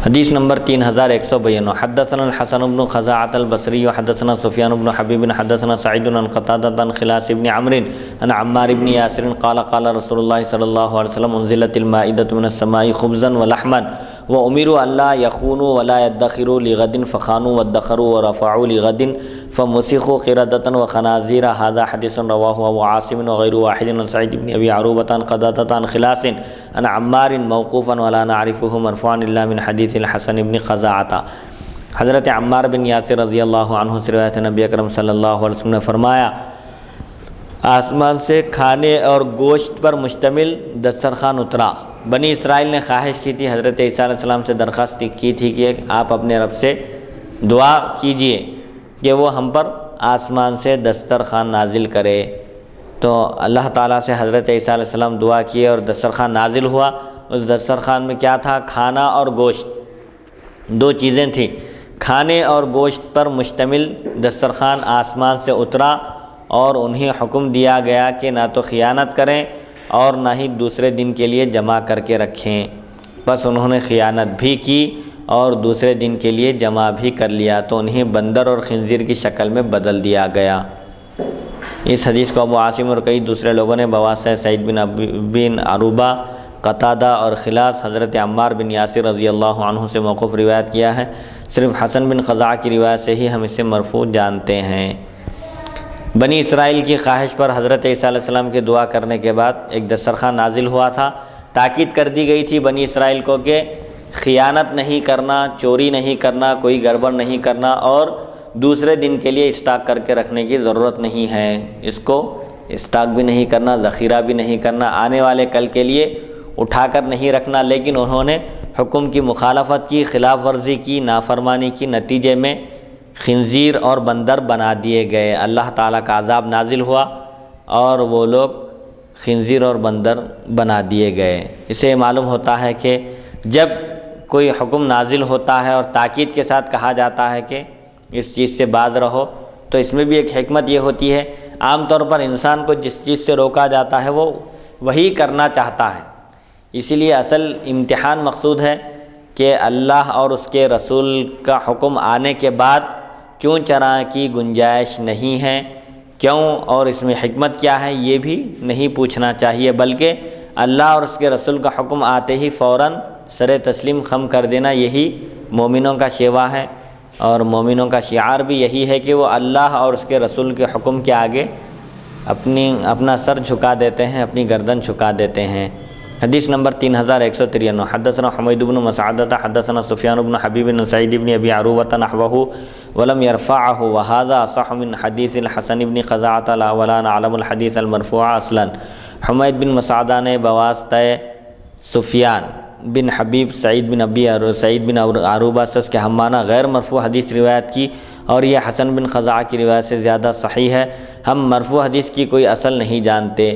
حدیث نمبر 3192 حدثنا الحسن بن خزاعة البصری حدثنا سفیان بن حبیب حدثنا سعید عن قتادة عن خلاص بن عمرو عن عمار بن یاسر قال قال رسول اللہ صلی اللہ علیہ وسلم انزلت المائدة من السماء خبزا ولحما وامروا الا يخونوا ولا يدخروا لغد فخانوا وادخروا ورفعوا لغد فمسخوا قردة وخنازير. هذا حديث رواه ابو عاصم وغير واحد عن سعيد بن ابي عروبة عن قتادة عن خلاص عن عمار موقوفا ولا نعرفه مرفوعا الا من حديث الحسن بن خزاعة. حضرت عمار بن یاسر رضی اللہ عنہ سے روایت ہے، نبی اکرم صلی اللہ علیہ وسلم نے فرمایا آسمان سے کھانے اور گوشت پر مشتمل دسترخوان اترا. بنی اسرائیل نے خواہش کی تھی، حضرت عیسیٰ علیہ السلام سے درخواست کی تھی کہ آپ اپنے رب سے دعا کیجئے کہ وہ ہم پر آسمان سے دسترخوان نازل کرے. تو اللہ تعالیٰ سے حضرت عیسیٰ علیہ السلام دعا کیے اور دسترخوان نازل ہوا. اس دسترخوان میں کیا تھا؟ کھانا اور گوشت، دو چیزیں تھیں. کھانے اور گوشت پر مشتمل دسترخوان آسمان سے اترا اور انہیں حکم دیا گیا کہ نہ تو خیانت کریں اور نہ ہی دوسرے دن کے لیے جمع کر کے رکھیں. بس انہوں نے خیانت بھی کی اور دوسرے دن کے لیے جمع بھی کر لیا، تو انہیں بندر اور خنزیر کی شکل میں بدل دیا گیا. اس حدیث کو ابو عاصم اور کئی دوسرے لوگوں نے بواسطہ سعید بن عروبہ، قتادہ اور خلاص حضرت عمار بن یاسر رضی اللہ عنہ سے موقوف روایت کیا ہے. صرف حسن بن خزاعہ کی روایت سے ہی ہم اسے مرفوع جانتے ہیں. بنی اسرائیل کی خواہش پر حضرت عیسیٰ علیہ السلام کی دعا کرنے کے بعد ایک دسترخوان نازل ہوا تھا. تاکید کر دی گئی تھی بنی اسرائیل کو کہ خیانت نہیں کرنا، چوری نہیں کرنا، کوئی گڑبڑ نہیں کرنا اور دوسرے دن کے لیے اسٹاک کر کے رکھنے کی ضرورت نہیں ہے. اس کو اسٹاک بھی نہیں کرنا، ذخیرہ بھی نہیں کرنا، آنے والے کل کے لیے اٹھا کر نہیں رکھنا. لیکن انہوں نے حکم کی مخالفت کی، خلاف ورزی کی، نافرمانی کی، نتیجے میں خنزیر اور بندر بنا دیے گئے. اللہ تعالیٰ کا عذاب نازل ہوا اور وہ لوگ خنزیر اور بندر بنا دیے گئے. اسے معلوم ہوتا ہے کہ جب کوئی حکم نازل ہوتا ہے اور تاکید کے ساتھ کہا جاتا ہے کہ اس چیز سے باز رہو، تو اس میں بھی ایک حکمت یہ ہوتی ہے. عام طور پر انسان کو جس چیز سے روکا جاتا ہے وہ وہی کرنا چاہتا ہے. اسی لیے اصل امتحان مقصود ہے کہ اللہ اور اس کے رسول کا حکم آنے کے بعد چوں چرا کی گنجائش نہیں ہے، کیوں اور اس میں حکمت کیا ہے یہ بھی نہیں پوچھنا چاہیے، بلکہ اللہ اور اس کے رسول کا حکم آتے ہی فوراً سر تسلیم خم کر دینا یہی مومنوں کا شیوا ہے. اور مومنوں کا شعار بھی یہی ہے کہ وہ اللہ اور اس کے رسول کے حکم کے آگے اپنا سر جھکا دیتے ہیں، اپنی گردن جھکا دیتے ہیں. حدیث نمبر 3193 حدثنا حمید بن مسعدة حدثنا سفیان بن حبیب بن سعید بن ابی عروبة نحوه ولم يرفعه وهذا صح من حدیث الحسن بن خزاعة لا ولا نعلم الحدیث المرفوع اصلا. حمید بن مسعدہ نے بواسطہ سفیان بن حبیب سعید بن عروبہ سے اس کے ہمانہ غیر مرفوع حدیث روایت کی، اور یہ حسن بن خزاعہ کی روایت سے زیادہ صحیح ہے. ہم مرفوع حدیث کی کوئی اصل نہیں جانتے.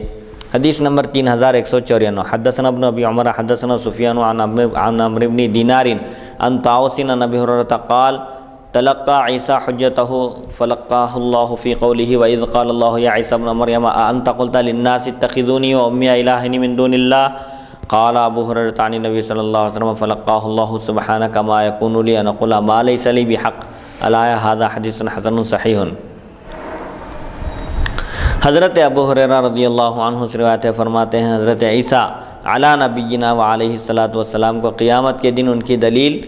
حدیث نمبر 3194 حدثنا ابن ابی عمر حدثنا سفیان عن عمرو بن دینار عن طاؤس عن ابی ہریرہ قال تلقى عیسیٰ حجته فلقاه الله في قوله وإذ قال الله يا عيسى ابن مريم أأنت قلت للناس اتخذوني وأمي إلهين من دون الله قال ابو ہریرہ عن النبي صلی اللہ علیہ وسلم فلقاه الله سبحانك ما يكون لي أن أقول ما ليس لي بحق الآية. هذا حدیث حسن صحیح. حضرت ابو ہریرہ رضی اللہ عنہ سے روایت ہے، فرماتے ہیں حضرت عیسیٰ علی نبینا وعلیہ الصلاۃ والسلام کو قیامت کے دن ان کی دلیل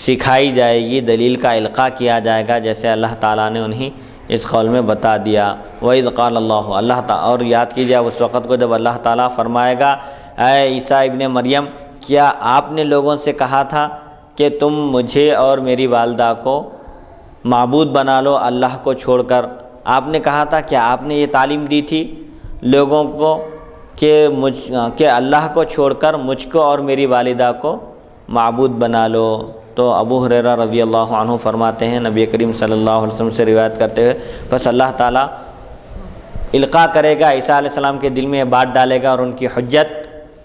سکھائی جائے گی، دلیل کا القاء کیا جائے گا جیسے اللہ تعالیٰ نے انہیں اس قول میں بتا دیا. وَإِذْ قَالَ اللَّهُ اللہ تعالیٰ، اور یاد کیجیے اس وقت کو جب اللہ تعالیٰ فرمائے گا اے عیسیٰ ابن مریم، کیا آپ نے لوگوں سے کہا تھا کہ تم مجھے اور میری والدہ کو معبود بنا لو اللہ کو چھوڑ کر؟ آپ نے کہا تھا، کیا آپ نے یہ تعلیم دی تھی لوگوں کو کہ اللہ کو چھوڑ کر مجھ کو اور میری والدہ کو معبود بنا لو؟ تو ابو ہریرہ رضی اللہ عنہ فرماتے ہیں نبی کریم صلی اللہ علیہ وسلم سے روایت کرتے ہوئے، بس اللہ تعالیٰ القاء کرے گا، عیسیٰ علیہ السلام کے دل میں یہ بات ڈالے گا اور ان کی حجت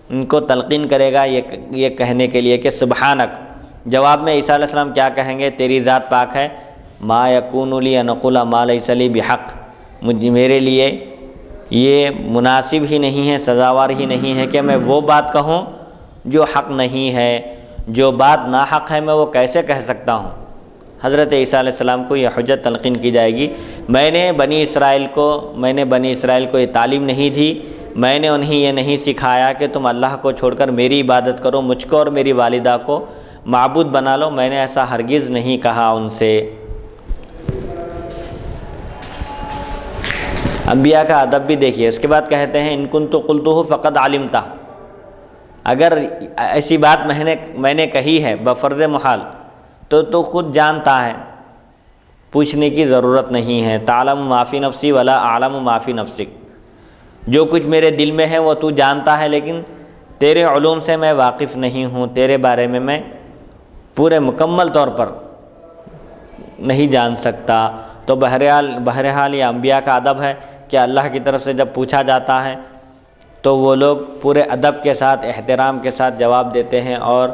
ان کو تلقین کرے گا یہ کہنے کے لیے کہ سبحانک. جواب میں عیسیٰ علیہ السلام کیا کہیں گے؟ تیری ذات پاک ہے. ما یکون لی ان اقول ما لیس لی بحق، میرے لیے یہ مناسب ہی نہیں ہے، سزاوار ہی نہیں ہے کہ میں وہ بات کہوں جو حق نہیں ہے. جو بات ناحق ہے میں وہ کیسے کہہ سکتا ہوں؟ حضرت عیسیٰ علیہ السلام کو یہ حجت تلقین کی جائے گی، میں نے بنی اسرائیل کو یہ تعلیم نہیں دی، میں نے انہیں یہ نہیں سکھایا کہ تم اللہ کو چھوڑ کر میری عبادت کرو، مجھ کو اور میری والدہ کو معبود بنا لو، میں نے ایسا ہرگز نہیں کہا ان سے۔ انبیاء کا ادب بھی دیکھیے۔ اس کے بعد کہتے ہیں ان کنت قلتہ فقد علمتہ، اگر ایسی بات میں نے کہی ہے بفرض محال تو خود جانتا ہے، پوچھنے کی ضرورت نہیں ہے۔ تعلم ما فی نفسی ولا اعلم ما فی نفسک، جو کچھ میرے دل میں ہے وہ تو جانتا ہے، لیکن تیرے علوم سے میں واقف نہیں ہوں، تیرے بارے میں میں پورے مکمل طور پر نہیں جان سکتا۔ تو بہرحال یہ انبیاء کا ادب ہے کہ اللہ کی طرف سے جب پوچھا جاتا ہے تو وہ لوگ پورے ادب کے ساتھ، احترام کے ساتھ جواب دیتے ہیں اور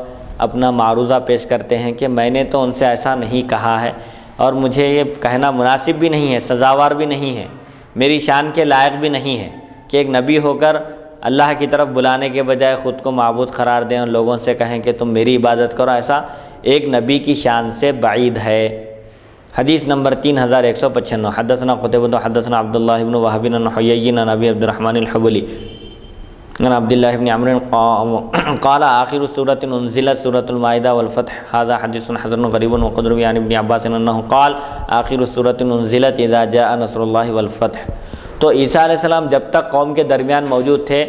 اپنا معروضہ پیش کرتے ہیں کہ میں نے تو ان سے ایسا نہیں کہا ہے، اور مجھے یہ کہنا مناسب بھی نہیں ہے، سزاوار بھی نہیں ہے، میری شان کے لائق بھی نہیں ہے کہ ایک نبی ہو کر اللہ کی طرف بلانے کے بجائے خود کو معبود قرار دیں اور لوگوں سے کہیں کہ تم میری عبادت کرو، ایسا ایک نبی کی شان سے بعید ہے۔ حدیث نمبر 3195، حدثنا قتیبہ حدثنا عبداللہ بن وہب عن حیی عن ابی عبد الرحمن الحبلی عن عبداللہ بن عمرو قال آخر سورۃ انزلت سورۃ المائدہ والفتح، هذا حدیث حسن غریب وقد روی عن ابن عباس انہ قال آخر سورۃ انزلت اذا جاء نصر اللہ والفتح۔ تو عیسیٰ علیہ السلام جب تک قوم کے درمیان موجود تھے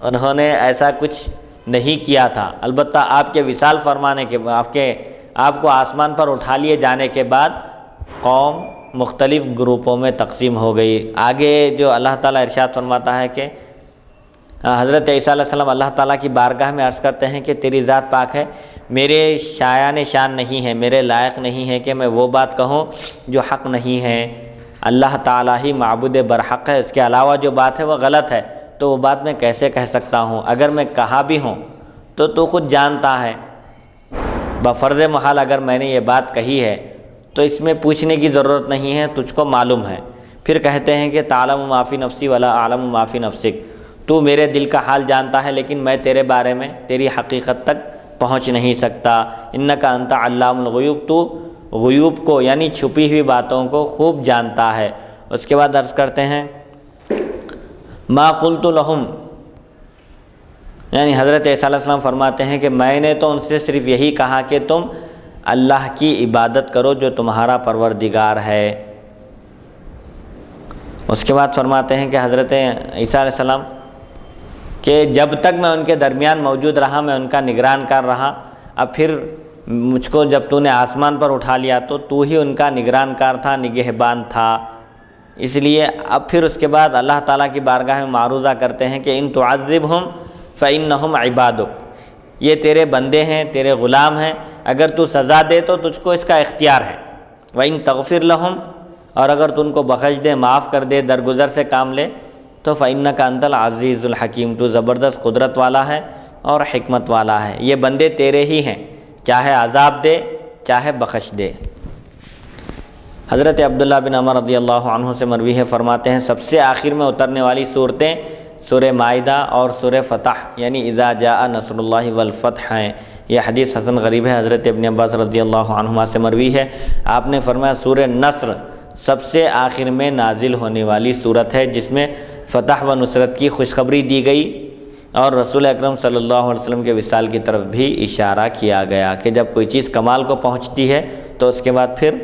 انہوں نے ایسا کچھ نہیں کیا تھا، البتہ آپ کے وصال فرمانے کے آپ کو آسمان پر اٹھا لیے جانے کے بعد قوم مختلف گروپوں میں تقسیم ہو گئی۔ آگے جو اللہ تعالیٰ ارشاد فرماتا ہے کہ حضرت عیسیٰ علیہ السلام اللہ تعالیٰ کی بارگاہ میں عرض کرتے ہیں کہ تیری ذات پاک ہے، میرے شایان شان نہیں ہے، میرے لائق نہیں ہے کہ میں وہ بات کہوں جو حق نہیں ہے، اللہ تعالیٰ ہی معبود برحق ہے، اس کے علاوہ جو بات ہے وہ غلط ہے، تو وہ بات میں کیسے کہہ سکتا ہوں؟ اگر میں کہا بھی ہوں تو خود جانتا ہے، بفرض محال اگر میں نے یہ بات کہی ہے تو اس میں پوچھنے کی ضرورت نہیں ہے، تجھ کو معلوم ہے۔ پھر کہتے ہیں کہ تعلم ما فی نفسی ولا اعلم ما فی نفسک، تو میرے دل کا حال جانتا ہے لیکن میں تیرے بارے میں تیری حقیقت تک پہنچ نہیں سکتا۔ انک انت علام الغیوب، تو غیوب کو یعنی چھپی ہوئی باتوں کو خوب جانتا ہے۔ اس کے بعد عرض کرتے ہیں ما قلت لہم، یعنی حضرت عیسیٰ علیہ السلام فرماتے ہیں کہ میں نے تو ان سے صرف یہی کہا کہ تم اللہ کی عبادت کرو جو تمہارا پروردگار ہے۔ اس کے بعد فرماتے ہیں کہ حضرت عیسیٰ علیہ السلام کہ جب تک میں ان کے درمیان موجود رہا میں ان کا نگران کر رہا، اب پھر مجھ کو جب تو نے آسمان پر اٹھا لیا تو ہی ان کا نگران کار تھا، نگہبان تھا، اس لیے اب پھر اس کے بعد اللہ تعالیٰ کی بارگاہ میں معروضہ کرتے ہیں کہ ان تعذبہم فإنہم عبادک، یہ تیرے بندے ہیں، تیرے غلام ہیں، اگر تو سزا دے تو تجھ کو اس کا اختیار ہے، وَإِن تَغْفِرْ لَهُمْ، اور اگر تو ان کو بخش دے، معاف کر دے، درگزر سے کام لے تو فإنک انت العزیز الحکیم، تو زبردست قدرت والا ہے اور حکمت والا ہے، یہ بندے تیرے ہی ہیں، چاہے عذاب دے چاہے بخش دے۔ حضرت عبداللہ بن عمر رضی اللہ عنہ سے مروی ہے، فرماتے ہیں سب سے آخر میں اترنے والی صورتیں سورہ مائدہ اور سورہ فتح یعنی اذا جاء نصر اللہ والفتح ہیں۔ یہ حدیث حسن غریب ہے، حضرت ابن عباس رضی اللہ عنہما سے مروی ہے، آپ نے فرمایا سورہ نصر سب سے آخر میں نازل ہونے والی صورت ہے جس میں فتح و نصرت کی خوشخبری دی گئی اور رسول اکرم صلی اللہ علیہ وسلم کے وصال کی طرف بھی اشارہ کیا گیا کہ جب کوئی چیز کمال کو پہنچتی ہے تو اس کے بعد پھر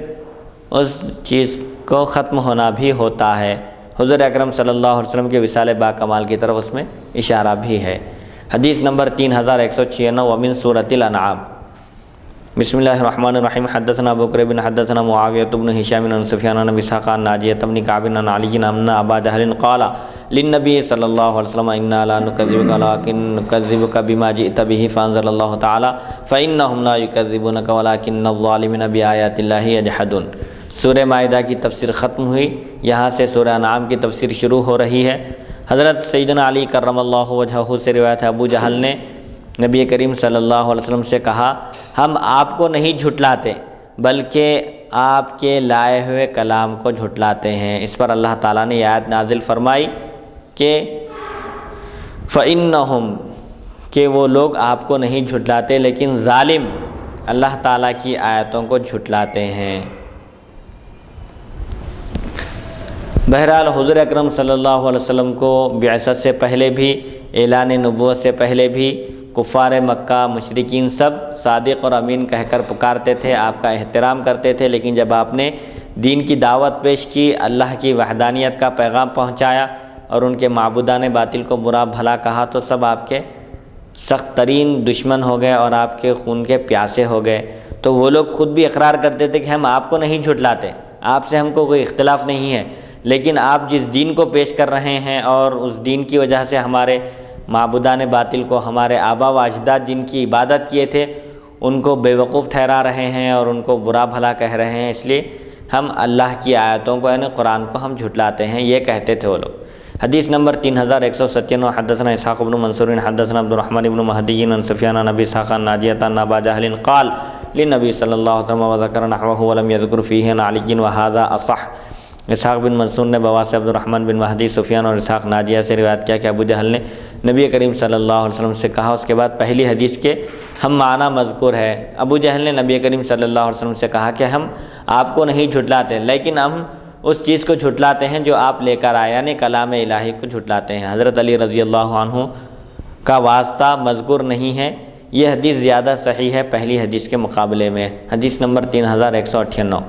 اس چیز کو ختم ہونا بھی ہوتا ہے۔ حضور اکرم صلی اللہ علیہ وسلم کے وصال با کمال کی طرف اس میں اشارہ بھی ہے۔ حدیث نمبر 3196 ومن سورۃ الانعام، بسم اللہ الرحمن الرحیم، حدثنا ابو بکر بن حدثنا معاویہ بن ہشام عن سفیان عن اسحاق عن ناجیہ بن کعب عن علی ان ابا جہل قال للنبی صلی اللہ علیہ وسلم انا لا نکذبک ولکن نکذبک بما جئت به فانزل اللہ تعالی فانہم لا یکذبونک ولکن الظالمین بآیات اللہ یجحدون۔ سورہ مائدہ کی تفسیر ختم ہوئی، یہاں سے سورہ انعام کی تفسیر شروع ہو رہی ہے۔ حضرت سیدنا علی کرم اللہ وجہہ سے روایت ہے، ابو جہل نے نبی کریم صلی اللہ علیہ وسلم سے کہا ہم آپ کو نہیں جھٹلاتے بلکہ آپ کے لائے ہوئے کلام کو جھٹلاتے ہیں۔ اس پر اللہ تعالیٰ نے یہ آیت نازل فرمائی کہ فَإِنَّهُمْ، کہ وہ لوگ آپ کو نہیں جھٹلاتے لیکن ظالم اللہ تعالیٰ کی آیتوں کو جھٹلاتے ہیں۔ بہرحال حضور اکرم صلی اللہ علیہ وسلم کو بعثت سے پہلے بھی، اعلان نبوت سے پہلے بھی کفار مکہ مشرکین سب صادق اور امین کہہ کر پکارتے تھے، آپ کا احترام کرتے تھے، لیکن جب آپ نے دین کی دعوت پیش کی، اللہ کی وحدانیت کا پیغام پہنچایا اور ان کے معبودان باطل کو برا بھلا کہا تو سب آپ کے سخت ترین دشمن ہو گئے اور آپ کے خون کے پیاسے ہو گئے۔ تو وہ لوگ خود بھی اقرار کرتے تھے کہ ہم آپ کو نہیں جھٹلاتے، آپ سے ہم کو کوئی اختلاف نہیں ہے، لیکن آپ جس دین کو پیش کر رہے ہیں اور اس دین کی وجہ سے ہمارے معبودان باطل کو، ہمارے آبا و اجداد جن کی عبادت کیے تھے، ان کو بیوقوف ٹھہرا رہے ہیں اور ان کو برا بھلا کہہ رہے ہیں، اس لیے ہم اللہ کی آیتوں کو یعنی قرآن کو ہم جھٹلاتے ہیں، یہ کہتے تھے وہ لوگ۔ حدیث نمبر 3197 حدثنا اسحاق بن منصور حدثنا عبد الرحمن بن مہدی عن سفیان عن ابی اسحاق عن ناجیہ عن ابا جہل قال للنبی صلی اللہ علیہ وسلم وذکر نحوه ولم يذكر فيه عن علی وهذا اصح۔ اسحاق بن منصور نے بوا سے عبد الرحمن بن مہدی، سفیان اور اسحاق ناجیہ سے روایت کیا کہ ابو جہل نے نبی کریم صلی اللہ علیہ وسلم سے کہا، اس کے بعد پہلی حدیث کے ہم معنی مذکور ہے۔ ابو جہل نے نبی کریم صلی اللہ علیہ وسلم سے کہا کہ ہم آپ کو نہیں جھٹلاتے لیکن ہم اس چیز کو جھٹلاتے ہیں جو آپ لے کر آئے، یعنی کلام الہی کو جھٹلاتے ہیں۔ حضرت علی رضی اللہ عنہ کا واسطہ مذکور نہیں ہے، یہ حدیث زیادہ صحیح ہے پہلی حدیث کے مقابلے میں۔ حدیث نمبر 3198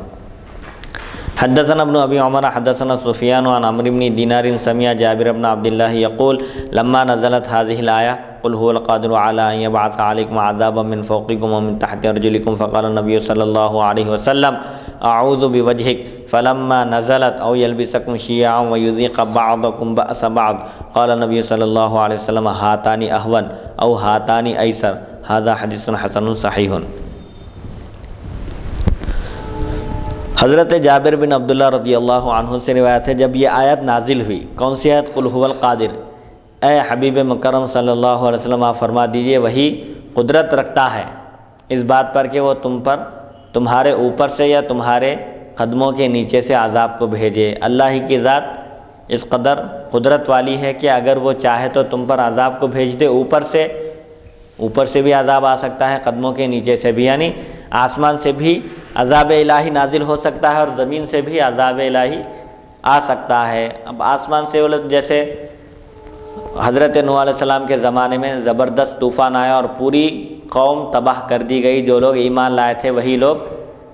حدثنا ابن ابی عمر حدثنا سفیان عن عمرو بن دینار سمع جابر بن عبد الله يقول لما نزلت هذه الآية قل هو القادر على أن يبعث عليكم عذابا من فوقكم ومن تحت أرجلكم فقال النبي صلى الله عليه وسلم أعوذ بوجهك فلما نزلت أو يلبسكم شيعا ويذيق بعضكم بأس بعض قال النبي صلى الله عليه وسلم هاتان أهون أو هاتان أيسر هذا حديث حسن صحيح۔ حضرت جابر بن عبداللہ رضی اللہ عنہ سے روایت ہے، جب یہ آیت نازل ہوئی، کون سی آیت؟ قل هو القادر، اے حبیب مکرم صلی اللہ علیہ وسلم آپ فرما دیجئے وہی قدرت رکھتا ہے اس بات پر کہ وہ تم پر تمہارے اوپر سے یا تمہارے قدموں کے نیچے سے عذاب کو بھیجے۔ اللہ ہی کی ذات اس قدر قدرت والی ہے کہ اگر وہ چاہے تو تم پر عذاب کو بھیج دے، اوپر سے بھی عذاب آ سکتا ہے، قدموں کے نیچے سے بھی، یعنی آسمان سے بھی عذاب الہی نازل ہو سکتا ہے اور زمین سے بھی عذاب الہی آ سکتا ہے۔ اب آسمان سے جیسے حضرت نوح علیہ السلام کے زمانے میں زبردست طوفان آیا اور پوری قوم تباہ کر دی گئی، جو لوگ ایمان لائے تھے وہی لوگ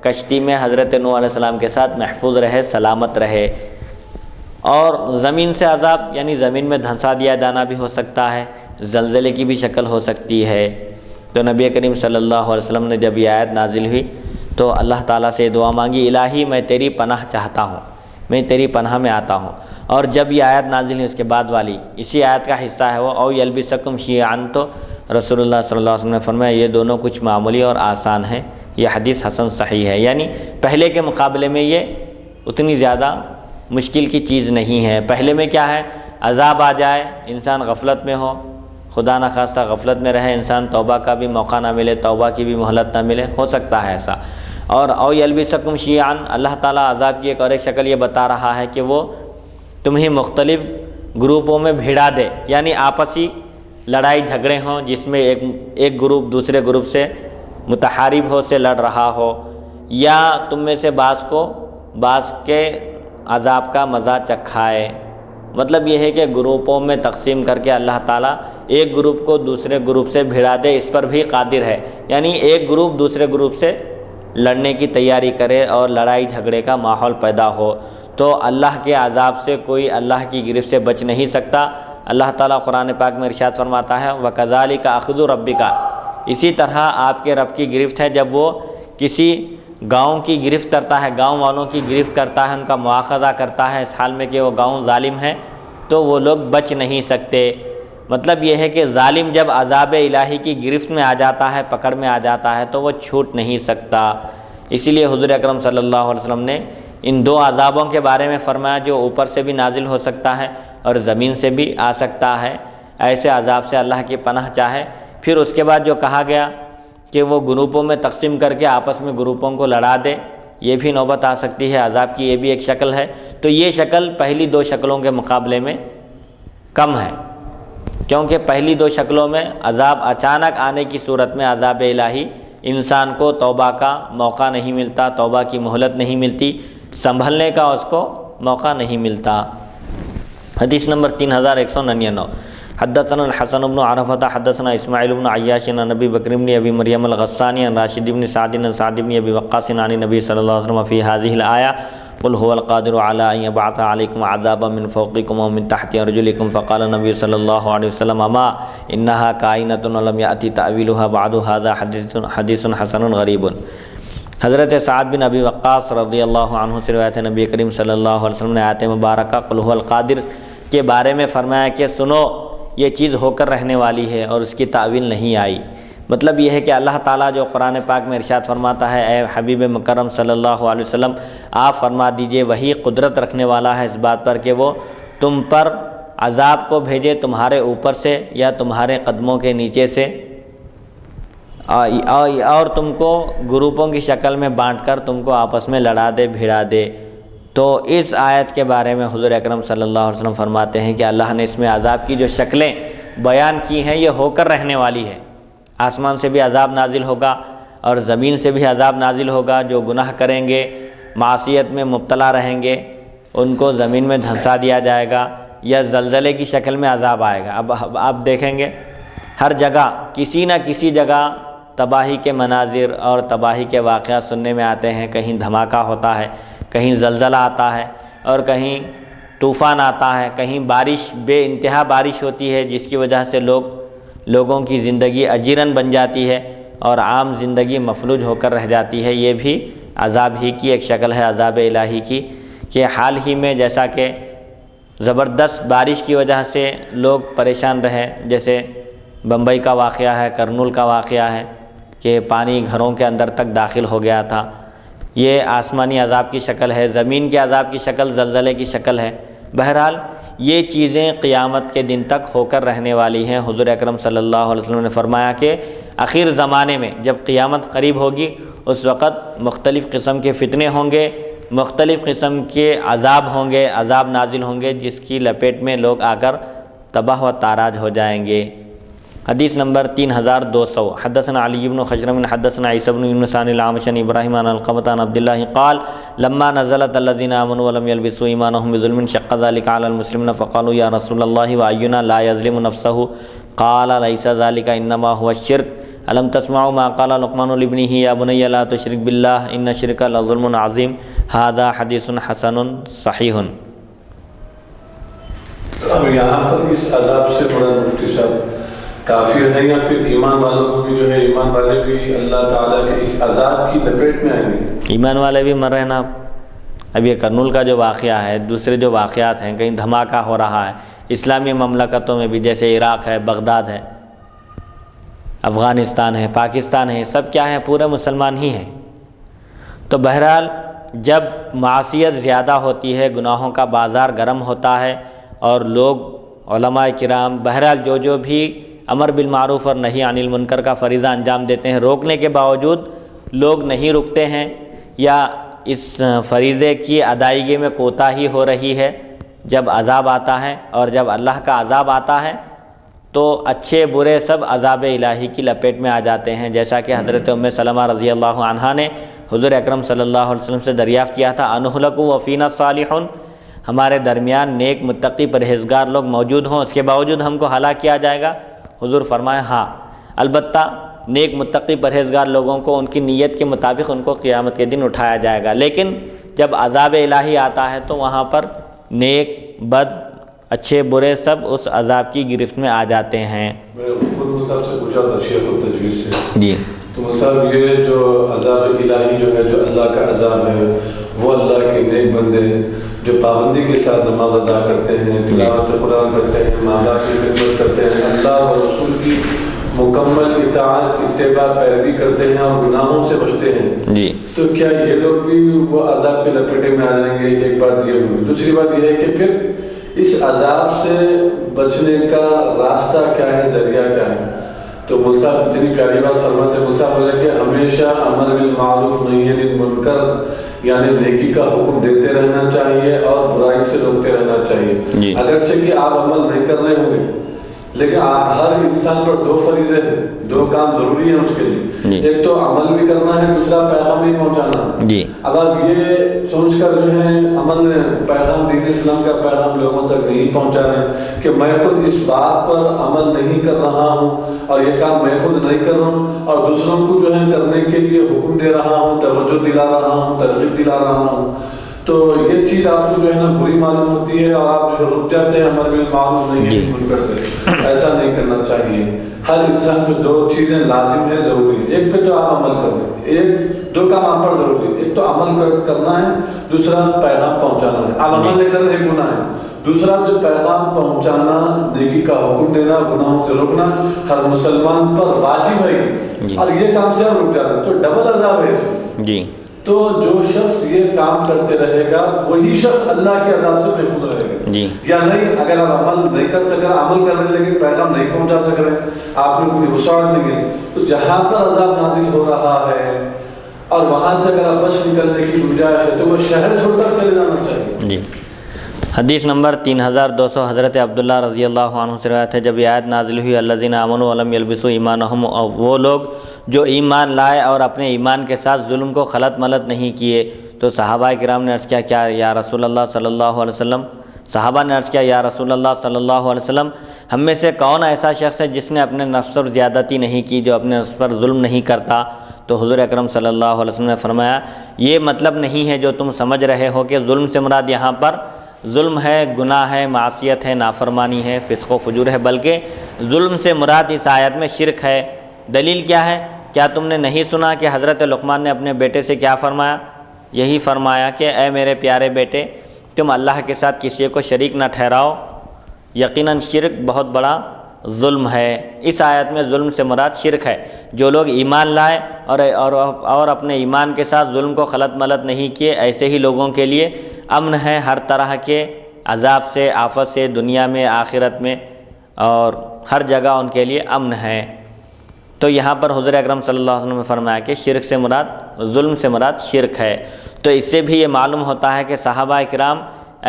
کشتی میں حضرت نوح علیہ السلام کے ساتھ محفوظ رہے، سلامت رہے۔ اور زمین سے عذاب یعنی زمین میں دھنسا دیا جانا بھی ہو سکتا ہے، زلزلے کی بھی شکل ہو سکتی ہے۔ تو نبی کریم صلی اللہ علیہ وسلم نے جب یہ آیت نازل ہوئی تو اللہ تعالیٰ سے دعا مانگی، الہی میں تیری پناہ چاہتا ہوں، میں تیری پناہ میں آتا ہوں۔ اور جب یہ آیت نازل ہوئی اس کے بعد والی اسی آیت کا حصہ ہے وہ او یلبسکم شیعاً، تو رسول اللہ صلی اللہ علیہ وسلم نے فرمایا یہ دونوں کچھ معمولی اور آسان ہیں، یہ حدیث حسن صحیح ہے، یعنی پہلے کے مقابلے میں یہ اتنی زیادہ مشکل کی چیز نہیں ہے۔ پہلے میں کیا ہے، عذاب آ جائے، انسان غفلت میں ہو، خدا نخواستہ غفلت میں رہے، انسان توبہ کا بھی موقع نہ ملے، توبہ کی بھی مہلت نہ ملے، ہو سکتا ہے ایسا۔ اور او یلبسکم شیعاً، اللہ تعالیٰ عذاب کی ایک اور ایک شکل یہ بتا رہا ہے کہ وہ تمہیں مختلف گروپوں میں بھیڑا دے، یعنی آپسی لڑائی جھگڑے ہوں جس میں ایک گروپ دوسرے گروپ سے متحارب ہو، سے لڑ رہا ہو، یا تم میں سے بعض کے عذاب کا مزہ چکھائے۔ مطلب یہ ہے کہ گروپوں میں تقسیم کر کے اللہ تعالیٰ ایک گروپ کو دوسرے گروپ سے بھیڑا دے، اس پر بھی قادر ہے، یعنی ایک گروپ دوسرے گروپ سے لڑنے کی تیاری کرے اور لڑائی جھگڑے کا ماحول پیدا ہو، تو اللہ کے عذاب سے کوئی اللہ کی گرفت سے بچ نہیں سکتا۔ اللہ تعالیٰ قرآن پاک میں ارشاد فرماتا ہے وَكَذَلِكَ أَخْذُ رَبِّكَ، اسی طرح آپ کے رب کی گرفت ہے جب وہ کسی گاؤں کی گرفت کرتا ہے، گاؤں والوں کی گرفت کرتا ہے، ان کا مواخذہ کرتا ہے اس حال میں کہ وہ گاؤں ظالم ہے، تو وہ لوگ بچ نہیں سکتے۔ مطلب یہ ہے کہ ظالم جب عذاب الہی کی گرفت میں آ جاتا ہے، پکڑ میں آ جاتا ہے، تو وہ چھوٹ نہیں سکتا۔ اسی لیے حضور اکرم صلی اللہ علیہ وسلم نے ان دو عذابوں کے بارے میں فرمایا جو اوپر سے بھی نازل ہو سکتا ہے اور زمین سے بھی آ سکتا ہے، ایسے عذاب سے اللہ کی پناہ چاہے۔ پھر اس کے بعد جو کہا گیا کہ وہ گروپوں میں تقسیم کر کے آپس میں گروپوں کو لڑا دے، یہ بھی نوبت آ سکتی ہے، عذاب کی یہ بھی ایک شکل ہے۔ تو یہ شکل پہلی دو شکلوں کے مقابلے میں کم ہے، کیونکہ پہلی دو شکلوں میں عذاب اچانک آنے کی صورت میں عذاب الہی انسان کو توبہ کا موقع نہیں ملتا، توبہ کی مہلت نہیں ملتی، سنبھلنے کا اس کو موقع نہیں ملتا۔ حدیث نمبر 3199 حدثنا الحسن بن عرفة حدثنا اسماعیل بن عیاش عن نبی بکر بن ابی مریم الغسانی عن راشد بن سعد عن سعد بن ابی وقاص عن نبی صلی اللہ علیہ وسلم فی هذه الآیہ قل هو القادر على ان يبعث عليكم عذابا من فوقكم ومن تحت ارجلكم فقال النبي صلى الله عليه وسلم اما انها كائنة ولم يأتي تأويلها بعد هذا حدیث حسن غریب۔ حضرت سعد بن ابی وقاص رضی اللہ عنہ سے روایت ہے، نبی کریم صلی اللہ علیہ وسلم نے آیت مبارکہ قل هو القادر کے بارے میں فرمایا کہ سنو یہ چیز ہو کر رہنے والی ہے اور اس کی تعویل نہیں آئی۔ مطلب یہ ہے کہ اللہ تعالیٰ جو قرآن پاک میں ارشاد فرماتا ہے، اے حبیب مکرم صلی اللہ علیہ وسلم آپ فرما دیجئے وہی قدرت رکھنے والا ہے اس بات پر کہ وہ تم پر عذاب کو بھیجے تمہارے اوپر سے یا تمہارے قدموں کے نیچے سے اور تم کو گروپوں کی شکل میں بانٹ کر تم کو آپس میں لڑا دے بھیڑا دے۔ تو اس آیت کے بارے میں حضور اکرم صلی اللہ علیہ وسلم فرماتے ہیں کہ اللہ نے اس میں عذاب کی جو شکلیں بیان کی ہیں یہ ہو کر رہنے والی ہے۔ آسمان سے بھی عذاب نازل ہوگا اور زمین سے بھی عذاب نازل ہوگا۔ جو گناہ کریں گے، معصیت میں مبتلا رہیں گے، ان کو زمین میں دھنسا دیا جائے گا یا زلزلے کی شکل میں عذاب آئے گا۔ اب آپ دیکھیں گے ہر جگہ کسی نہ کسی جگہ تباہی کے مناظر اور تباہی کے واقعات سننے میں آتے ہیں۔ کہیں دھماکہ ہوتا ہے، کہیں زلزلہ آتا ہے اور کہیں طوفان آتا ہے، کہیں بارش بے انتہا بارش ہوتی ہے جس کی وجہ سے لوگوں کی زندگی اجیرن بن جاتی ہے اور عام زندگی مفلوج ہو کر رہ جاتی ہے۔ یہ بھی عذاب ہی کی ایک شکل ہے، عذاب الہی کی، کہ حال ہی میں جیسا کہ زبردست بارش کی وجہ سے لوگ پریشان رہے، جیسے بمبئی کا واقعہ ہے، کرنول کا واقعہ ہے کہ پانی گھروں کے اندر تک داخل ہو گیا تھا۔ یہ آسمانی عذاب کی شکل ہے، زمین کے عذاب کی شکل زلزلے کی شکل ہے۔ بہرحال یہ چیزیں قیامت کے دن تک ہو کر رہنے والی ہیں۔ حضور اکرم صلی اللہ علیہ وسلم نے فرمایا کہ آخر زمانے میں جب قیامت قریب ہوگی اس وقت مختلف قسم کے فتنے ہوں گے، مختلف قسم کے عذاب ہوں گے، عذاب نازل ہوں گے جس کی لپیٹ میں لوگ آ کر تباہ و تاراج ہو جائیں گے۔ حدیث نمبر 3200 حدثنا علی بن خشرم حدثنا عیسی بن یونس عن الاعمش عن ابراہیم عن القمۃ عن عبد اللہ قال لما نزلت الذين آمنوا ولم يلبسوا ایمانهم بظلم شق ذلك على المسلمين فقالوا يا رسول الله وأينا لا يظلم نفسه قال ليس ذلك انما هو الشرك الم تسمعوا ما قال لقمان لابنه يا بني لا تشرك بالله ان الشرك لظلم عظيم هذا حدیث حسن صحیح۔ اب یہاں پر اس عذاب سے بڑا مفتی صاحب کافر ہیں یا پھر ایمان والوں کو بھی جو ہے ایمان والے بھی اللہ تعالیٰ کے اس عذاب کی لپیٹ میں آئیں گے؟ ایمان والے بھی مر رہے ہیں نا۔ اب یہ کرنول کا جو واقعہ ہے، دوسرے جو واقعات ہیں، کہیں دھماکہ ہو رہا ہے اسلامی مملکتوں میں بھی، جیسے عراق ہے، بغداد ہے، افغانستان ہے، پاکستان ہے، سب کیا ہیں؟ پورے مسلمان ہی ہیں۔ تو بہرحال جب معصیت زیادہ ہوتی ہے، گناہوں کا بازار گرم ہوتا ہے اور لوگ علماء کرام بہرحال جو بھی امر بالمعروف اور نہی عن المنکر کا فریضہ انجام دیتے ہیں، روکنے کے باوجود لوگ نہیں رکتے ہیں یا اس فریضے کی ادائیگی میں کوتاہی ہو رہی ہے، جب عذاب آتا ہے اور جب اللہ کا عذاب آتا ہے تو اچھے برے سب عذاب الہی کی لپیٹ میں آ جاتے ہیں۔ جیسا کہ حضرت ام سلمہ رضی اللہ عنہا نے حضور اکرم صلی اللہ علیہ وسلم سے دریافت کیا تھا، انہلک وفینا الصالحون، ہمارے درمیان نیک متقی پرہیزگار لوگ موجود ہوں اس کے باوجود ہم کو ہلاک کیا جائے گا؟ حضور فرمائے ہاں، البتہ نیک متقی پرہیزگار لوگوں کو ان کی نیت کے مطابق ان کو قیامت کے دن اٹھایا جائے گا، لیکن جب عذاب الہی آتا ہے تو وہاں پر نیک بد اچھے برے سب اس عذاب کی گرفت میں آ جاتے ہیں۔ میں غفور صاحب سے پوچھا تھا شیخ التجوید سے جی تو صاحب یہ جو عذاب الہی جو ہے، جو اللہ کا عذاب ہے، وہ اللہ کے نیک بندے جو پابندی کے ساتھ نماز ادا کرتے ہیں، تلاوت قرآن کرتے ہیں، ماں باپ کی خدمت کرتے ہیں، اللہ اور رسول کی مکمل اطاعت اتباع پیروی کرتے ہیں اور گناہوں سے بچتے ہیں جی، تو کیا یہ لوگ بھی وہ عذاب کے لپیٹے میں آ جائیں گے؟ ایک بات یہ ہوئی۔ دوسری بات یہ ہے کہ پھر اس عذاب سے بچنے کا راستہ کیا ہے، ذریعہ کیا ہے؟ تو مول صاحب اتنی پیاری بات فرماتے ہیں، مول صاحب بولے کہ ہمیشہ امر بالمعروف نہی عن المنکر یعنی نیکی کا حکم دیتے رہنا چاہیے اور برائی سے روکتے رہنا چاہیے۔ اگرچہ کہ آپ عمل نہیں کر رہے ہوں گے لیکن ہر انسان پر دو فریضے ہیں، دو کام ضروری ہیں اس کے لیے، ایک تو عمل بھی کرنا ہے، دوسرا پیغام بھی پہنچانا ہے۔ اب آپ یہ سوچ کر جو ہے عمل پیغام دین اسلام کا پیغام لوگوں تک نہیں پہنچا رہے ہیں کہ میں خود اس بات پر عمل نہیں کر رہا ہوں اور یہ کام میں خود نہیں کر رہا ہوں اور دوسروں کو جو ہے کرنے کے لیے حکم دے رہا ہوں، توجہ دلا رہا ہوں، ترغیب دلا رہا ہوں، تو یہ چیز آپ کو جو ہے نا بری معلوم ہوتی ہے اور آپ جو ہے رک جاتے ہیں امر بالمعروف نہیں منکر سے۔ ایسا نہیں کرنا چاہیے۔ ہر انسان پہ دو چیزیں لازم ہیں، ضروری ہیں۔ ایک پہ تو آپ عمل کر رہے ہیں، ایک دو کام آپ پر ضروری ہے، ایک تو عمل کرنا ہے، دوسرا پیغام پہنچانا ہے۔ آپ عمل نہیں کر رہے ہیں، گناہ ہے، دوسرا جو پیغام پہنچانا، نیکی کا حکم دینا، گناہوں سے روکنا ہر مسلمان پر واجب ہے، اور یہ کام سے آپ رک جاتے ہیں تو ڈبل عذاب ہے اس میں۔ تو جو شخص یہ کام کرتے رہے گا وہی شخص اللہ کے عذاب سے محفوظ رہے گا، یا نہیں اگر آپ عمل نہیں کر سک رہے، عمل کر رہے ہیں لیکن پیغام نہیں پہنچا سک رہے، آپ نے کوئی وسعت نہیں ہے، تو جہاں پر عذاب نازل ہو رہا ہے اور وہاں سے اگر آپ بچ نکلنے کی گنجائش ہے تو وہ شہر چھوڑ کر چلے جانا چاہیے۔ حدیث نمبر 3200 حضرت عبداللہ رضی اللہ عنہ سے روایت ہے، جب یہ آیت نازل ہوئی الذین آمنوا ولم یلبسوا ایمانہم، وہ لوگ جو ایمان لائے اور اپنے ایمان کے ساتھ ظلم کو خلط ملط نہیں کیے، تو صحابہ کرام نے عرض کیا، کیا یا رسول اللہ صلی اللہ علیہ وسلم، صحابہ نے عرض کیا یا رسول اللہ صلی اللہ علیہ وسلم، ہم میں سے کون ایسا شخص ہے جس نے اپنے نفس پر زیادتی نہیں کی، جو اپنے نفس پر ظلم نہیں کرتا؟ تو حضور اکرم صلی اللہ علیہ وسلم نے فرمایا، یہ مطلب نہیں ہے جو تم سمجھ رہے ہو کہ ظلم سے مراد یہاں پر ظلم ہے، گناہ ہے، معصیت ہے، نافرمانی ہے، فسق و فجور ہے، بلکہ ظلم سے مراد اس آیت میں شرک ہے۔ دلیل کیا ہے؟ کیا تم نے نہیں سنا کہ حضرت لقمان نے اپنے بیٹے سے کیا فرمایا؟ یہی فرمایا کہ اے میرے پیارے بیٹے، تم اللہ کے ساتھ کسی کو شریک نہ ٹھہراؤ، یقیناً شرک بہت بڑا ظلم ہے۔ اس آیت میں ظلم سے مراد شرک ہے۔ جو لوگ ایمان لائے اور اپنے ایمان کے ساتھ ظلم کو خلط ملط نہیں کیے، ایسے ہی لوگوں کے لیے امن ہے ہر طرح کے عذاب سے، آفت سے، دنیا میں، آخرت میں، اور ہر جگہ ان کے لیے امن ہے۔ تو یہاں پر حضور اکرم صلی اللہ علیہ وسلم نے فرمایا کہ شرک سے مراد، ظلم سے مراد شرک ہے۔ تو اس سے بھی یہ معلوم ہوتا ہے کہ صحابہ کرام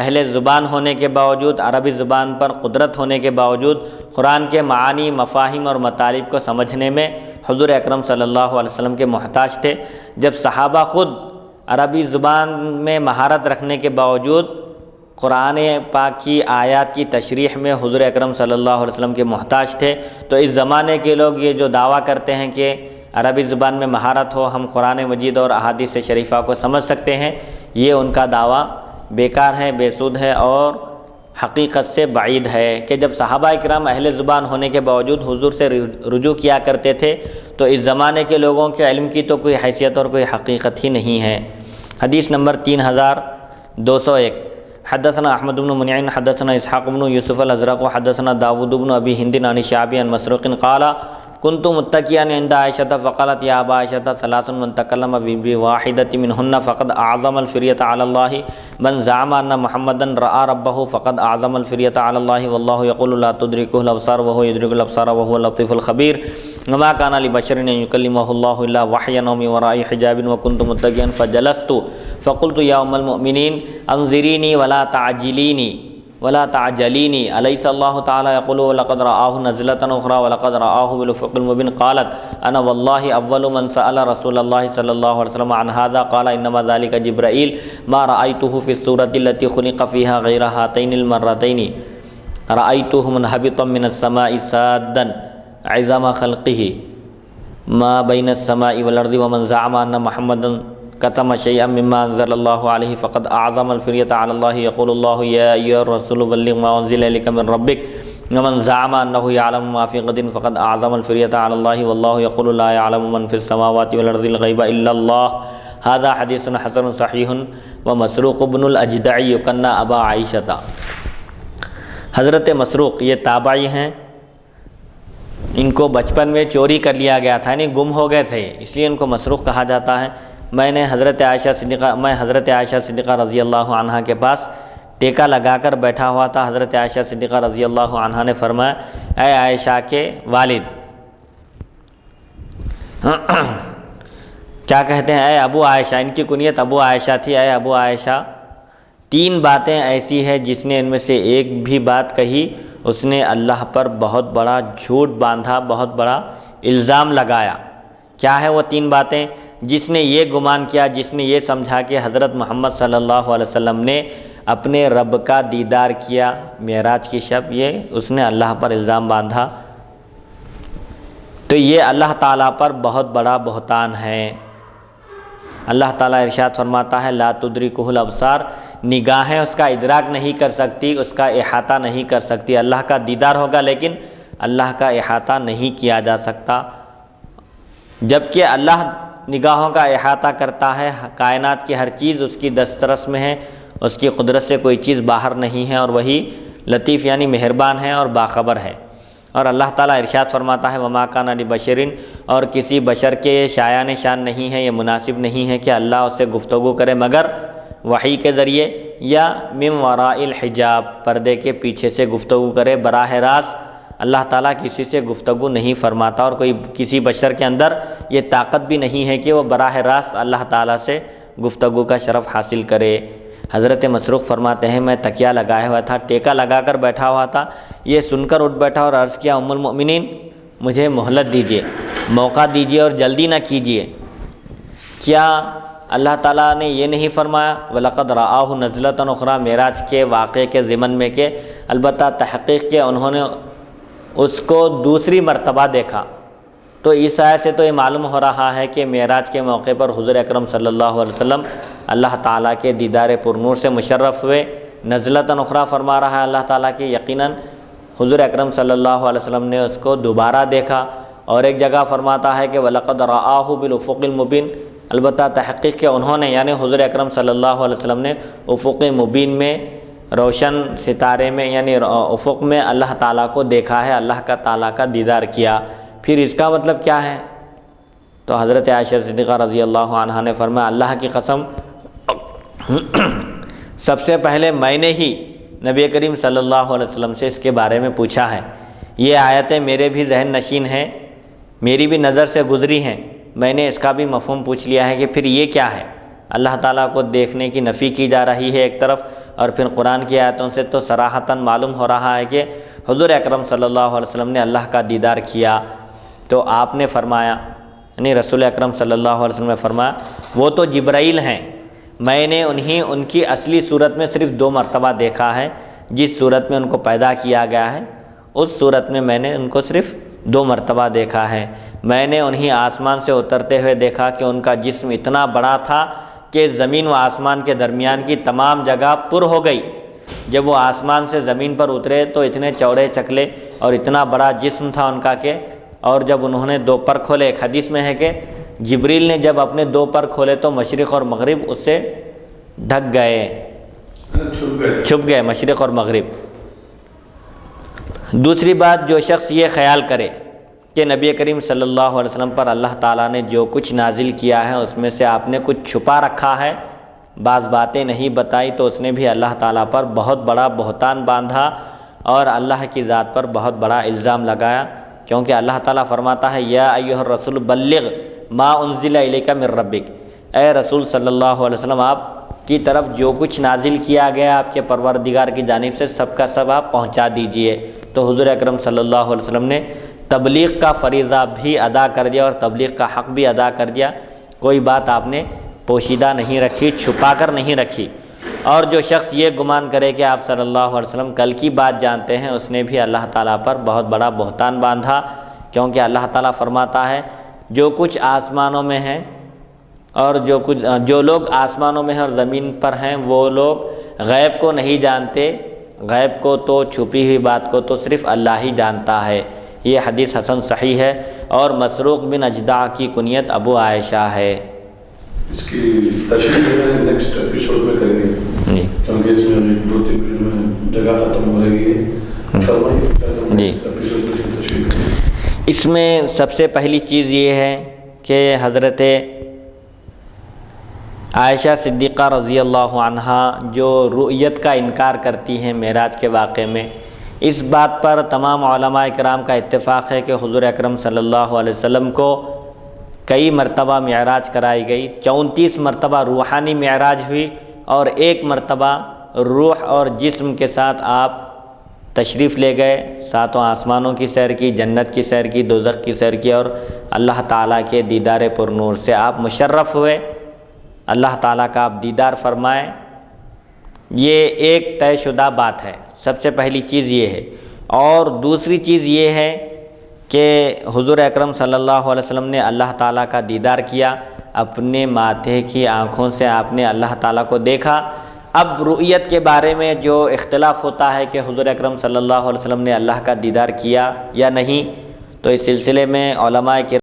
اہل زبان ہونے کے باوجود، عربی زبان پر قدرت ہونے کے باوجود، قرآن کے معانی، مفاہیم اور مطالب کو سمجھنے میں حضور اکرم صلی اللہ علیہ وسلم کے محتاج تھے۔ جب صحابہ خود عربی زبان میں مہارت رکھنے کے باوجود قرآن پاک کی آیات کی تشریح میں حضور اکرم صلی اللہ علیہ وسلم کے محتاج تھے، تو اس زمانے کے لوگ یہ جو دعویٰ کرتے ہیں کہ عربی زبان میں مہارت ہو، ہم قرآن مجید اور احادیث شریفہ کو سمجھ سکتے ہیں، یہ ان کا دعویٰ بیکار ہے، بے سود ہے اور حقیقت سے بعید ہے۔ کہ جب صحابہ کرام اہل زبان ہونے کے باوجود حضور سے رجوع کیا کرتے تھے، تو اس زمانے کے لوگوں کے علم کی تو کوئی حیثیت اور کوئی حقیقت ہی نہیں ہے۔ حدیث نمبر 3201 حدثنا احمد بن منیع حدثنا اسحاق بن یوسف الازرق حدثنا داود بن ابی ہند عن شعبی عن مسروق قال كنت متكئا عند عائشة فقالت يا أبا عائشة ثلاث من تكلم بواحدة منهن فقد أعظم الفرية على الله من زعم أن محمدا رأى ربه فقد أعظم الفرية على الله والله يقول لا تدركه الأبصار وهو يدرك الأبصار وهو اللطيف الخبير وما كان لبشر أن يكلمه الله إلا وحيا أو من وراء حجاب وكنت متكئا فجلست فقلت يا أم المؤمنين أنظريني ولا تعجليني أليس الله تعالى يقول ولقد رآه نزلة أخرى ولقد رآه بالأفق المبين قالت أنا والله أول من سأل رسول الله صلى الله عليه وسلم عن هذا قال إنما ذلك جبرائيل ما رأيته في السورة التي خلق فيها غير هاتين المرتين رأيته منهبطا من السماء سادا عظم خلقه ما بين السماء والأرض ومن زعم أن محمدا كتم شيئا مما أنزل الله عليه فقد أعظم الفرية على الله يقول الله يا أيها الرسول بلغ ما أنزل إليك من ربك ومن زعم أنه يعلم ما في غد فقد أعظم الفرية على الله والله يقول لا يعلم من في السماوات والأرض الغيب إلا الله هذا حديث حسن صحيح ومسروق بن الأجدع يكنى أبا عائشة۔ حضرت مسروق یہ تابعی ہیں، ان کو بچپن میں چوری کر لیا گیا تھا، یعنی گم ہو گئے تھے، اس لیے ان کو مسروق کہا جاتا ہے۔ میں حضرت عائشہ صدیقہ رضی اللہ عنہ کے پاس ٹیکا لگا کر بیٹھا ہوا تھا۔ حضرت عائشہ صدیقہ رضی اللہ عنہ نے فرمایا اے عائشہ کے والد، کیا کہتے ہیں، اے ابو عائشہ، ان کی کنیت ابو عائشہ تھی، اے ابو عائشہ، 3 باتیں ایسی ہیں جس نے ان میں سے ایک بھی بات کہی اس نے اللہ پر بہت بڑا جھوٹ باندھا، بہت بڑا الزام لگایا۔ کیا ہے وہ 3 باتیں؟ جس نے یہ گمان کیا، جس نے یہ سمجھا کہ حضرت محمد صلی اللہ علیہ وسلم نے اپنے رب کا دیدار کیا معراج کی شب، یہ اس نے اللہ پر الزام باندھا، تو یہ اللہ تعالیٰ پر بہت بڑا بہتان ہے۔ اللہ تعالیٰ ارشاد فرماتا ہے لا تدرکہ الابصار، نگاہیں اس کا ادراک نہیں کر سکتی، اس کا احاطہ نہیں کر سکتی۔ اللہ کا دیدار ہوگا لیکن اللہ کا احاطہ نہیں کیا جا سکتا، جبکہ اللہ نگاہوں کا احاطہ کرتا ہے۔ کائنات کی ہر چیز اس کی دسترس میں ہے، اس کی قدرت سے کوئی چیز باہر نہیں ہے، اور وہی لطیف یعنی مہربان ہے اور باخبر ہے۔ اور اللہ تعالیٰ ارشاد فرماتا ہے وما کان لبشر، اور کسی بشر کے یہ شایان شان نہیں ہے، یہ مناسب نہیں ہے کہ اللہ اس سے گفتگو کرے مگر وحی کے ذریعے یا من وراء الحجاب، پردے کے پیچھے سے گفتگو کرے۔ براہ راست اللہ تعالیٰ کسی سے گفتگو نہیں فرماتا، اور کوئی کسی بشر کے اندر یہ طاقت بھی نہیں ہے کہ وہ براہ راست اللہ تعالیٰ سے گفتگو کا شرف حاصل کرے۔ حضرت مسروق فرماتے ہیں میں تکیہ لگایا ہوا تھا، ٹیکا لگا کر بیٹھا ہوا تھا، یہ سن کر اٹھ بیٹھا اور عرض کیا ام المؤمنین مجھے مہلت دیجیے، موقع دیجیے اور جلدی نہ کیجیے۔ کیا اللہ تعالیٰ نے یہ نہیں فرمایا وَلَقَدْ رَآهُ نَزْلَةً أُخْرَى، معراج کے واقعے کے ضمن میں کہ البتہ تحقیق کے انہوں نے اس کو دوسری مرتبہ دیکھا؟ تو اس آیت سے تو یہ معلوم ہو رہا ہے کہ معراج کے موقع پر حضور اکرم صلی اللہ علیہ وسلم اللہ تعالیٰ کے دیدار پرنور سے مشرف ہوئے۔ نزلۃ اخری فرما رہا ہے اللہ تعالیٰ کہ یقیناً حضور اکرم صلی اللہ علیہ وسلم نے اس کو دوبارہ دیکھا، اور ایک جگہ فرماتا ہے کہ وَلَقَدْ رَآهُ بِالْأُفُقِ الْمُبِينِ، البتہ تحقیق کے انہوں نے یعنی حضور اکرم صلی اللہ علیہ وسلم نے افق مبین میں، روشن ستارے میں یعنی افق میں اللہ تعالیٰ کو دیکھا ہے، اللہ کا تعالیٰ کا دیدار کیا۔ پھر اس کا مطلب کیا ہے؟ تو حضرت عائشہ صدیقہ رضی اللہ عنہا نے فرمایا اللہ کی قسم سب سے پہلے میں نے ہی نبی کریم صلی اللہ علیہ وسلم سے اس کے بارے میں پوچھا ہے، یہ آیتیں میرے بھی ذہن نشین ہیں، میری بھی نظر سے گزری ہیں، میں نے اس کا بھی مفہوم پوچھ لیا ہے کہ پھر یہ کیا ہے۔ اللہ تعالیٰ کو دیکھنے کی نفی کی جا رہی ہے ایک طرف، اور پھر قرآن کی آیتوں سے تو صراحتاً معلوم ہو رہا ہے کہ حضور اکرم صلی اللہ علیہ وسلم نے اللہ کا دیدار کیا۔ تو آپ نے فرمایا یعنی رسول اکرم صلی اللہ علیہ وسلم نے فرمایا وہ تو جبرائیل ہیں، میں نے ان کی اصلی صورت میں صرف 2 مرتبہ دیکھا ہے، جس صورت میں ان کو پیدا کیا گیا ہے اس صورت میں نے ان کو صرف 2 مرتبہ دیکھا ہے۔ میں نے انہیں آسمان سے اترتے ہوئے دیکھا کہ ان کا جسم اتنا بڑا تھا کہ زمین و آسمان کے درمیان کی تمام جگہ پر ہو گئی۔ جب وہ آسمان سے زمین پر اترے تو اتنے چوڑے چکلے اور اتنا بڑا جسم تھا ان کا کہ، اور جب انہوں نے 2 پر کھولے، ایک حدیث میں ہے کہ جبریل نے جب اپنے 2 پر کھولے تو مشرق اور مغرب اس سے ڈھک گئے، چھپ گئے مشرق اور مغرب۔ دوسری بات، جو شخص یہ خیال کرے کہ نبی کریم صلی اللہ علیہ وسلم پر اللہ تعالیٰ نے جو کچھ نازل کیا ہے اس میں سے آپ نے کچھ چھپا رکھا ہے، بعض باتیں نہیں بتائی، تو اس نے بھی اللہ تعالیٰ پر بہت بڑا بہتان باندھا اور اللہ کی ذات پر بہت بڑا الزام لگایا، کیونکہ اللہ تعالیٰ فرماتا ہے یا ایھا الرسول بلغ ما انزل الیک من ربک، اے رسول صلی اللہ علیہ وسلم آپ کی طرف جو کچھ نازل کیا گیا آپ کے پروردگار کی جانب سے سب کا سب آپ پہنچا دیجئے۔ تو حضور اکرم صلی اللہ علیہ وسلم نے تبلیغ کا فریضہ بھی ادا کر دیا اور تبلیغ کا حق بھی ادا کر دیا، کوئی بات آپ نے پوشیدہ نہیں رکھی، چھپا کر نہیں رکھی۔ اور جو شخص یہ گمان کرے کہ آپ صلی اللہ علیہ وسلم کل کی بات جانتے ہیں اس نے بھی اللہ تعالیٰ پر بہت بڑا بہتان باندھا، کیونکہ اللہ تعالیٰ فرماتا ہے جو کچھ آسمانوں میں ہے اور جو لوگ آسمانوں میں ہیں اور زمین پر ہیں وہ لوگ غیب کو نہیں جانتے، غیب کو تو چھپی ہوئی بات کو تو صرف اللہ ہی جانتا ہے۔ یہ حدیث حسن صحیح ہے اور مسروق بن اجدع کی کنیت ابو عائشہ ہے۔ اس کی تشریح نیکسٹ ایپیسوڈ میں کریں گے جی، کیونکہ اس میں ابھی 2-3 منٹ میں جگہ ختم ہو رہی ہے۔ جی، اس میں سب سے پہلی چیز یہ ہے کہ حضرت عائشہ صدیقہ رضی اللہ عنہا جو رؤیت کا انکار کرتی ہیں معراج کے واقعے میں، اس بات پر تمام علماء کرام کا اتفاق ہے کہ حضور اکرم صلی اللہ علیہ وسلم کو کئی مرتبہ معراج کرائی گئی، 34 مرتبہ روحانی معراج ہوئی اور 1 مرتبہ روح اور جسم کے ساتھ آپ تشریف لے گئے، ساتوں آسمانوں کی سیر کی، جنت کی سیر کی، دوزخ کی سیر کی، اور اللہ تعالیٰ کے دیدار پر نور سے آپ مشرف ہوئے، اللہ تعالیٰ کا آپ دیدار فرمائیں، یہ ایک طے شدہ بات ہے۔ سب سے پہلی چیز یہ ہے۔ اور دوسری چیز یہ ہے کہ حضور اکرم صلی اللہ علیہ وسلم نے اللہ تعالیٰ کا دیدار کیا، اپنے ماتھے کی آنکھوں سے آپ نے اللہ تعالیٰ کو دیکھا۔ اب رؤیت کے بارے میں جو اختلاف ہوتا ہے کہ حضور اکرم صلی اللہ علیہ وسلم نے اللہ کا دیدار کیا یا نہیں، تو اس سلسلے میں علماء کرام